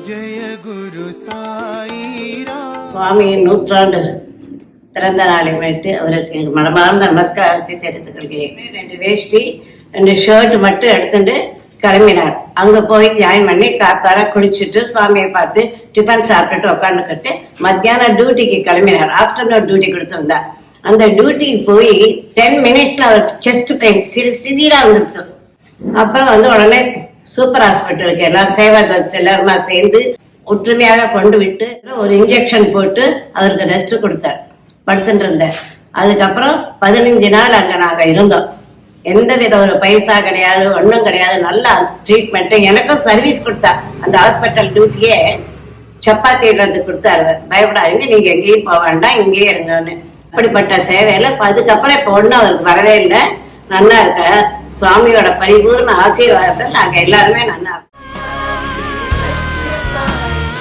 ஜெய குரு சாயிரா. சுவாமியின் 100ஆண்டு பிறந்த நாளை முன்னிட்டு அவருக்கு மனமார்ந்த நமஸ்காரத்தை தெரிவித்துக் கொள்கிறேன். 2 வேஷ்டி 2 ஷர்ட் மட்டும் எடுத்துட்டு கிளம்பினார். அங்க போய் ஜாயின் பண்ணி காத்தார குளிச்சுட்டு சுவாமியை பார்த்து டிஃபன் சாப்பிட்டுட்டு உட்காந்துக்கிட்டு மத்தியானம் டியூட்டிக்கு கிளம்பினார். ஆஃப்டர்நூன் டியூட்டி கொடுத்துருந்தா. அந்த டியூட்டிக்கு போய் 10 மினிட்ஸ்ல அவர் செஸ்ட் பெயின் சிறியரா வந்துடுத்து. அப்புறம் உடனே சூப்பர் ஹாஸ்பிட்டலுக்கு எல்லாம் சேவா ட்ரஸ்ட் எல்லாருமா சேர்ந்து ஒற்றுமையாக கொண்டு விட்டு ஒரு இன்ஜெக்ஷன் போட்டு அவருக்கு ரெஸ்ட் கொடுத்தார். படுத்துட்டு இருந்தார். அதுக்கப்புறம் 15 நாள் அங்க நாங்க இருந்தோம். எந்த வித ஒரு பைசா கிடையாது, ஒன்றும் கிடையாது. நல்லா ட்ரீட்மெண்ட். எனக்கும் சர்வீஸ் கொடுத்தா. அந்த ஹாஸ்பிட்டல் டியூட்டியே சப்பாத்தி இடுறதுக்கு கொடுத்தாரு. பயப்படாதீங்க, நீங்க எங்கேயும் போக வேண்டாம், இங்கேயே இருங்கன்னு. அப்படிப்பட்ட சேவையில அதுக்கப்புறம் இப்ப ஒன்றும் அவருக்கு வரவே இல்லை. நல்லா இருக்க. சுவாமியோட பரிபூர்ண ஆசீர்வாதத்தில் நாங்க எல்லாருமே நல்லா இருக்கோம்.